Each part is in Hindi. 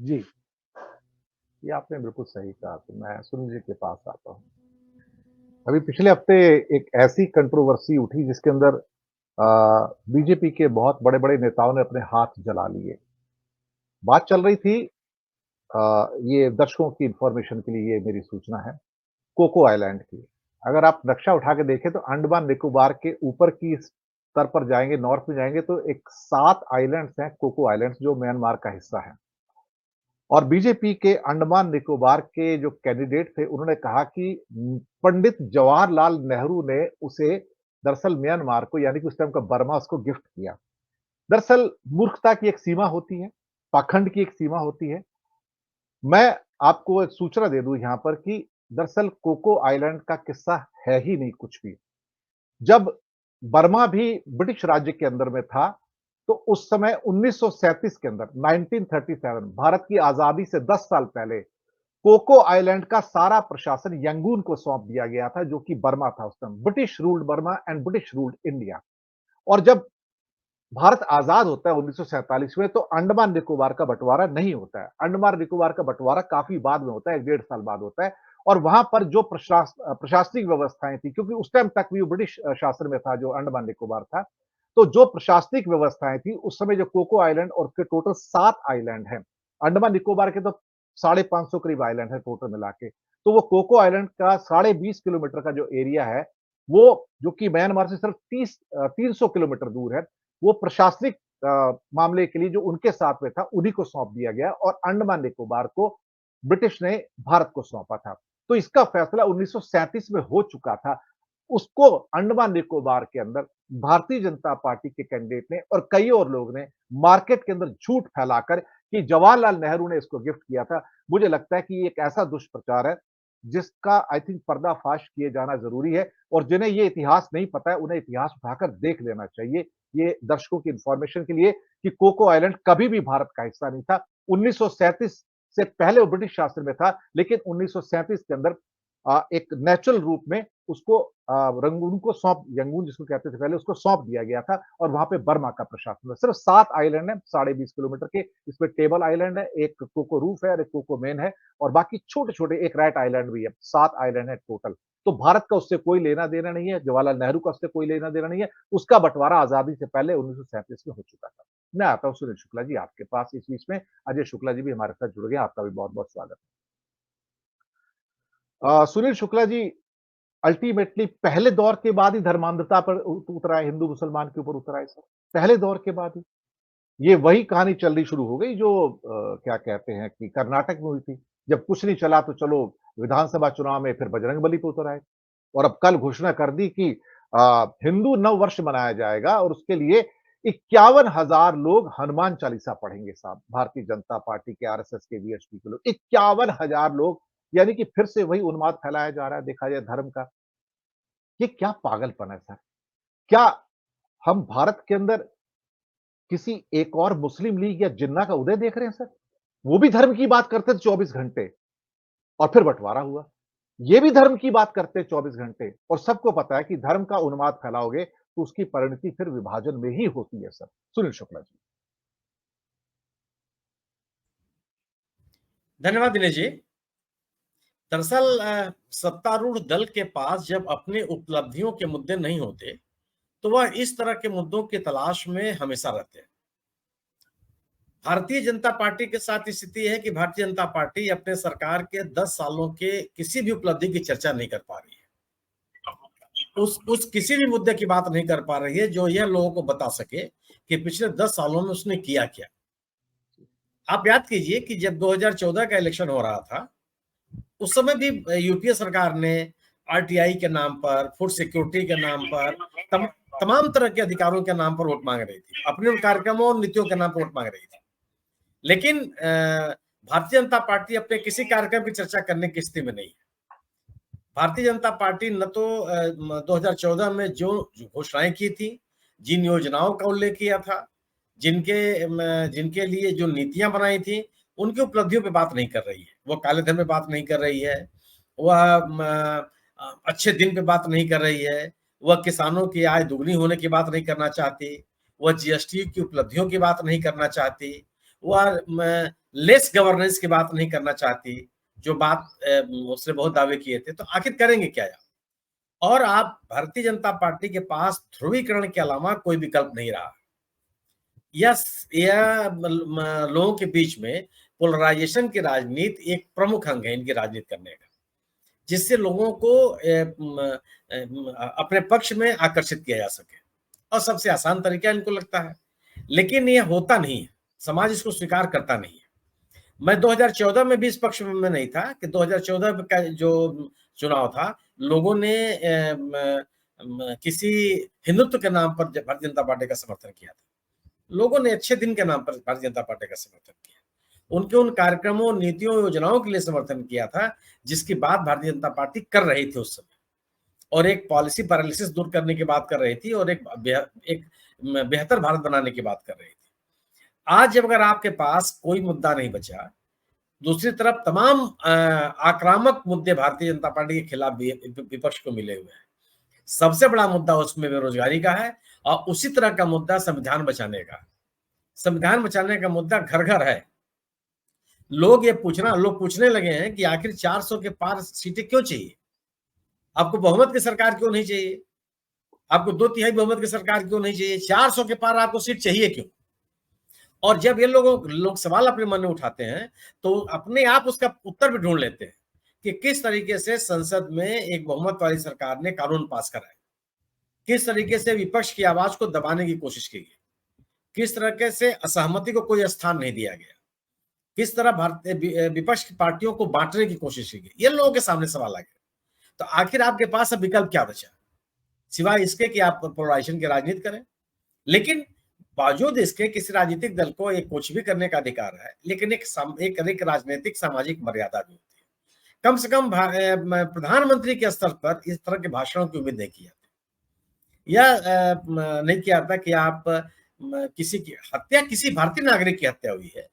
जी, ये आपने बिल्कुल सही कहा, तो मैं सुनील जी के पास आता हूँ। अभी पिछले हफ्ते एक ऐसी कंट्रोवर्सी उठी जिसके अंदर अ, बीजेपी के बहुत बड़े-बड़े नेताओं ने अपने हाथ जला लिए। बात चल रही थी ये दर्शकों की इन्फॉर्मेशन के लिए ये मेरी सूचना है, कोको आइलैंड की। अगर आप नक्शा उठा के देखें तो अंडमान निकोबार के ऊपर की स्तर पर जाएँगे, नॉर्थ में जाएँगे तो एक 7 आइलैंड्स हैं, कोको आइलैंड्स जो म्यांमार का हिस्सा हैं। और बीजेपी के अंडमान निकोबार के जो कैंडिडेट थे, उन्होंने कहा कि पंडित जवाहरलाल नेहरू ने उसे दरअसल म्यांमार को यानी कि उस टाइम का बर्मा उसको गिफ्ट किया। दरअसल मूर्खता की एक सीमा होती है, पाखंड की एक सीमा होती है। मैं आपको एक सूचना दे दूँ यहाँ पर कि दरअसल कोको आइलैंड का किस्सा है ही नहीं कुछ भी। जब बर्मा भी ब्रिटिश राज्य के अंदर में था, तो उस समय 1937 के अंदर 1937 भारत की आज़ादी से 10 साल पहले कोको आइलैंड का सारा प्रशासन यंगून को सौंप दिया गया था, जो कि बर्मा था उस time. British ruled Burma and British ruled India. और जब भारत आज़ाद होता है 1947 में, तो अंडमान निकोबार का बँटवारा नहीं होता है। अंडमान निकोबार का बँटवारा काफ़ी बाद में होता है, 1 डेढ़ साल बाद होता है और वहाँ पर जो प्रशासनिक व्यवस्थाएँ थी क्योंकि उस टाइम तक भी वो ब्रिटिश शासन में था जो अंडमान निकोबार था। तो जो प्रशासनिक व्यवस्थाएँ थी, उस समय जो कोको आइलैंड और उसके टोटल 7 आइलैंड हैं। अंडमान निकोबार के तो 550 करीब आइलैंड है टोटल मिला के। तो वो कोको आइलैंड का 20.5 किलोमीटर का जो एरिया है, वो जो कि म्यांमार से सिर्फ 300 किलोमीटर दूर है। वो प्रशासनिक मामले के लिए जो उनके साथ में था, उन्हीं को सौंप दिया गया और अंडमान निकोबार को ब्रिटिश ने भारत को सौंपा था। तो इसका फैसला 1937 में हो चुका था। उसको अंडमान निकोबार के अंदर भारतीय जनता पार्टी के कैंडिडेट ने और कई और लोग ने मार्केट के अंदर झूठ फैलाकर कि जवाहरलाल नेहरू ने इसको गिफ्ट किया था। मुझे लगता है कि ये एक ऐसा दुष्प्रचार है, जिसका आई थिंक पर्दाफाश किए जाना ज़रूरी है और जिन्हें ये इतिहास नहीं पता है, उन्हें इतिहास उठाकर देख लेना चाहिए। ये दर्शकों की इन्फॉर्मेशन के लिए कि कोको आइलैंड कभी भी भारत का हिस्सा नहीं था। 1937 से पहले वो ब्रिटिश शासन में था, लेकिन 1937 के अंदर एक नेचुरल रूप में उसको रंगून को सौंप यंगून जिसको कहते थे पहले उसको सौंप दिया गया था और वहाँ पे बर्मा का प्रशासन है। सिर्फ 7 आइलैंड है, 20.5 किलोमीटर के। इसमें टेबल आइलैंड है, एक कोको रूफ है और एक कोको मेन है और बाकी छोटे-छोटे एक रैट आइलैंड भी है। 7 आइलैंड है टोटल। तो भारत का उससे कोई लेना-देना नहीं है, जवाहरलाल नेहरू का उससे कोई लेना-देना नहीं है। उसका बँटवारा आज़ादी से पहले 1937 में हो चुका था। मैं आता हूँ सुनील शुक्ला जी आपके पास इस बीच में। अजय शुक्ला जी भी हमारे साथ जुड़ गए हैं, आपका भी बहुत-बहुत स्वागत है। सुनील शुक्ला जी अल्टीमेटली पहले दौर के बाद ही धर्मांधता पर उतर आए, हिंदू-मुसलमान के ऊपर उतर आए सर। पहले दौर के बाद ही। ये वही कहानी चलनी शुरू हो गई जो क्या कहते हैं कि कर्नाटक में हुई थी। जब कुछ नहीं चला तो चलो विधानसभा चुनाव में फिर बजरंगबली पे उतर आए। और अब कल घोषणा कर दी कि हिंदू नव वर्ष मनाया जाएगा और उसके लिए 51,000 लोग हनुमान चालीसा पढ़ेंगे साहब, भारतीय जनता पार्टी के, आरएसएस के, वीएचपी के लोग। 51,000 लोग यानी कि फिर से वही उन्माद फैलाया जा रहा है देखा जाए धर्म का। ये क्या पागलपन है सर? क्या हम भारत के अंदर किसी एक और मुस्लिम लीग या जिन्ना का उदय देख रहे हैं सर? वो भी धर्म की बात करते थे 24 घंटे और फिर बँटवारा हुआ। ये भी धर्म की बात करते हैं 24 घंटे और सबको पता है कि धर्म का उन्माद फैलाओगे तो उसकी परिणति फिर विभाजन में ही होती है सर। सुनील शुक्ला जी। धन्यवाद दिनेश जी। दरअसल सत्तारूढ़ दल के पास जब अपने उपलब्धियों के मुद्दे नहीं होते, तो वह इस तरह के मुद्दों की तलाश में हमेशा रहते हैं। भारतीय जनता पार्टी के साथ स्थिति है कि भारतीय जनता पार्टी अपने सरकार के 10 सालों के किसी भी उपलब्धि की चर्चा नहीं कर पा रही है। उस किसी भी मुद्दे की बात नहीं कर पा रही है जो यह लोगों को बता सके कि पिछले 10 सालों में उसने किया क्या। आप याद कीजिए कि जब 2014 का इलेक्शन हो रहा था, उस समय भी यूपीए सरकार ने आरटीआई के नाम पर, फूड सिक्योरिटी के नाम पर, तमाम तरह के अधिकारों के नाम पर वोट मांग रही थी, अपने उन कार्यक्रमों और नीतियों के नाम पर वोट मांग रही थी। लेकिन भारतीय जनता पार्टी अपने किसी कार्यक्रम की चर्चा करने की स्थिति में नहीं है। भारतीय जनता पार्टी न तो 2014 में जो घोषणाएं की थी, जिन योजनाओं का उल्लेख किया था, जिनके लिए जो नीतियां बनाई थी, उनकी उपलब्धियों पे बात नहीं कर रही है। वो काले धन पे बात नहीं कर रही है, वह अच्छे दिन पे बात नहीं कर रही है, वह किसानों की आय दुगनी होने की बात नहीं करना चाहती, वह जीएसटी की उपलब्धियों की बात नहीं करना चाहती, वह लेस गवर्नेंस की बात नहीं करना चाहती, जो बात उसने बहुत दावे किए थे, तो आखिर करेंगे क्या आप? और आप भारतीय जनता पार्टी के पास ध्रुवीकरण के अलावा कोई विकल्प नहीं रहा। लोगों के बीच में पोलराइजेशन की राजनीति एक प्रमुख अंग है इनकी राजनीति करने का, जिससे लोगों को अपने पक्ष में आकर्षित किया जा सके, और सबसे आसान तरीका इनको लगता है, लेकिन ये होता नहीं है, समाज इसको स्वीकार करता नहीं है। मैं 2014 में भी इस पक्ष में नहीं था कि 2014 का जो चुनाव था, लोगों ने किसी हिंदुत्व के नाम पर भारतीय जनता पार्टी का समर्थन किया था। लोगों ने अच्छे दिन के नाम पर भारतीय जनता पार्टी का समर्थन किया, उनके उन कार्यक्रमों, नीतियों, योजनाओं के लिए समर्थन किया था, जिसकी बात भारतीय जनता पार्टी कर रही थी उस समय, और एक पॉलिसी पैरालिसिस दूर करने की बात कर रही थी, और एक बेहतर भारत बनाने की बात कर रही थी। आज जब अगर आपके पास कोई मुद्दा नहीं बचा, दूसरी तरफ तमाम आक्रामक मुद्दे भारतीय जनता पार्टी के खिलाफ विपक्ष को मिले हुए हैं। सबसे बड़ा मुद्दा उसमें बेरोजगारी का है, और उसी तरह का मुद्दा संविधान बचाने का। संविधान बचाने का मुद्दा घर-घर है। लोग पूछने लगे हैं कि आखिर 400 के पार सीटें क्यों चाहिए? आपको बहुमत की सरकार क्यों नहीं चाहिए? आपको 2/3 बहुमत की सरकार क्यों नहीं चाहिए? 400 के पार आपको सीट चाहिए क्यों? और जब ये लोग सवाल अपने मन में उठाते हैं, तो अपने आप उसका उत्तर भी ढूंढ लेते हैं कि किस तरीके से संसद में एक बहुमत वाली सरकार ने कानून पास कराए, किस तरीके से विपक्ष की आवाज को दबाने की कोशिश की गई, किस तरीके से असहमति को कोई स्थान नहीं दिया गया, किस तरह भारतीय विपक्ष की पार्टियों को बांटने की कोशिश की गई। ये लोगों के सामने सवाल आ गया। तो आखिर आपके पास अब विकल्प क्या बचा, सिवाय इसके कि आप पोलराइजेशन की राजनीति करें? लेकिन बावजूद इसके किसी राजनीतिक दल को एक कुछ भी करने का अधिकार है, लेकिन एक राजनीतिक सामाजिक मर्यादा भी होती है। कम से कम प्रधानमंत्री के स्तर पर इस तरह के भाषणों की उम्मीद नहीं की जाती, या नहीं किया जाता कि आप किसी की हत्या, किसी भारतीय नागरिक की हत्या हुई है,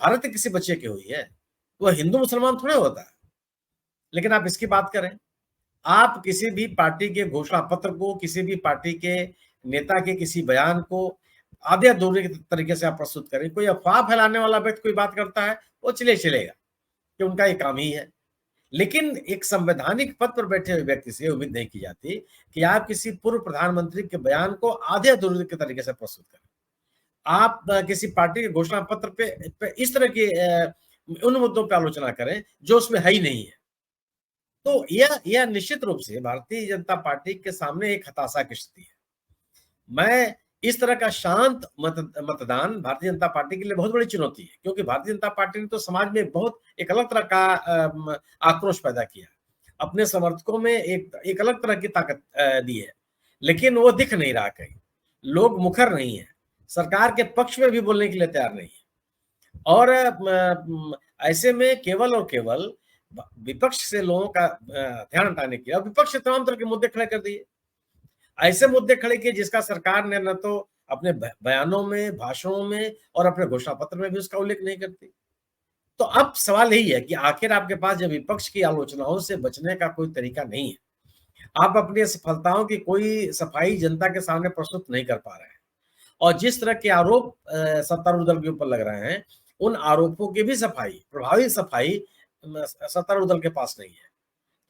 भारत के किसी बच्चे की हुई है, वो हिंदू मुसलमान थोड़े होता है। लेकिन आप इसकी बात करें, आप किसी भी पार्टी के घोषणा पत्र को, किसी भी पार्टी के नेता के किसी बयान को आधे अधूरे तरीके से आप प्रस्तुत करें। कोई अफवाह फैलाने वाला व्यक्ति कोई बात करता है, वो चलेगा कि उनका ये काम ही है। लेकिन एक संवैधानिक पद पर बैठे हुए व्यक्ति से उम्मीद नहीं की जाती कि आप किसी पूर्व प्रधानमंत्री के बयान को आधे अधूरे के तरीके से प्रस्तुत करें। आप किसी पार्टी के घोषणा पत्र पे इस तरह की उन मुद्दों पे आलोचना करें जो उसमें है ही नहीं है। तो यह निश्चित रूप से भारतीय जनता पार्टी के सामने एक हताशा की स्थिति है। मैं इस तरह का शांत मतदान भारतीय जनता पार्टी के लिए बहुत बड़ी चुनौती है, क्योंकि भारतीय जनता पार्टी ने तो समाज में बहुत एक अलग तरह का आक्रोश पैदा किया, अपने समर्थकों में एक अलग तरह की ताकत दी है, लेकिन वो दिख नहीं रहा कहीं। लोग मुखर नहीं है, सरकार के पक्ष में भी बोलने के लिए तैयार नहीं है, और ऐसे में केवल और केवल विपक्ष से लोगों का ध्यान हटाने के लिए विपक्ष से तमाम तरह के मुद्दे खड़े कर दिए। ऐसे मुद्दे खड़े किए जिसका सरकार ने न तो अपने बयानों में, भाषणों में और अपने घोषणा पत्र में भी उसका उल्लेख नहीं करती। तो अब सवाल यही है कि आखिर आपके पास जब विपक्ष की आलोचनाओं से बचने का कोई तरीका नहीं है, आप अपनी सफलताओं की कोई सफाई जनता के सामने प्रस्तुत नहीं कर पा रहे हैं, और जिस तरह के आरोप सत्तारूढ़ दल के ऊपर लग रहे हैं, उन आरोपों की भी सफाई, प्रभावी सफाई सत्तारूढ़ दल के पास नहीं है।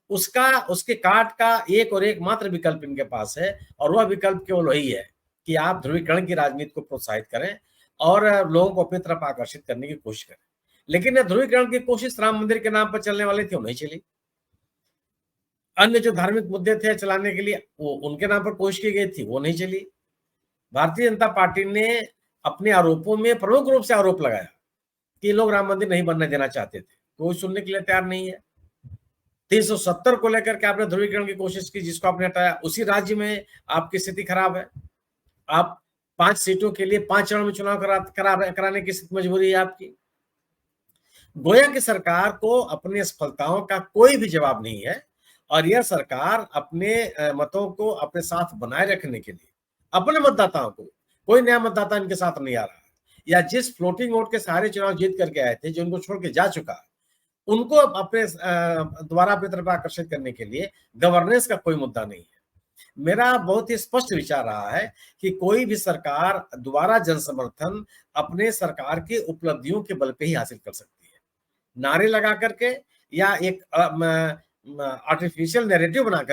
उसके काट का एक और एक मात्र विकल्प इनके पास है, और वह विकल्प केवल वही है कि आप ध्रुवीकरण की राजनीति को प्रोत्साहित करें और लोगों को अपनी तरफ आकर्षित करने की कोशिश करें। लेकिन ध्रुवीकरण की कोशिश राम मंदिर के नाम पर चलने वाली थी, वो नहीं चली। अन्य जो धार्मिक मुद्दे थे चलाने के लिए, वो उनके नाम पर कोशिश की गई थी, वो नहीं चली। भारतीय जनता पार्टी ने अपने आरोपों में प्रमुख रूप से आरोप लगाया कि लोग राम मंदिर नहीं बनने देना चाहते थे, कोई सुनने के लिए तैयार नहीं है। 370 को लेकर के आपने ध्रुवीकरण की कोशिश की, जिसको आपने हटाया, उसी राज्य में आपकी स्थिति खराब है। आप 5 सीटों के लिए 5 चरण में चुनाव कराने की मजबूरी है आपकी। गोया की सरकार को अपनी असफलताओं का कोई भी जवाब नहीं है, और यह सरकार अपने मतों को अपने साथ बनाए रखने के लिए अपने मतदाताओं को, कोई नया मतदाता इनके साथ नहीं आ रहा, या जिस फ्लोटिंग वोट के सारे चुनाव जीत करके आए थे, जो उनको छोड़ के जा चुका, उनको अपने दोबारा अपनी तरफ आकर्षित करने के लिए गवर्नेंस का कोई मुद्दा नहीं है। मेरा बहुत ही स्पष्ट विचार रहा है कि कोई भी सरकार दोबारा जनसमर्थन अपने सरकार की उपलब्धियों के बल पे ही हासिल कर सकती है। नारे लगा करके या एक आर्टिफिशियल नैरेटिव बना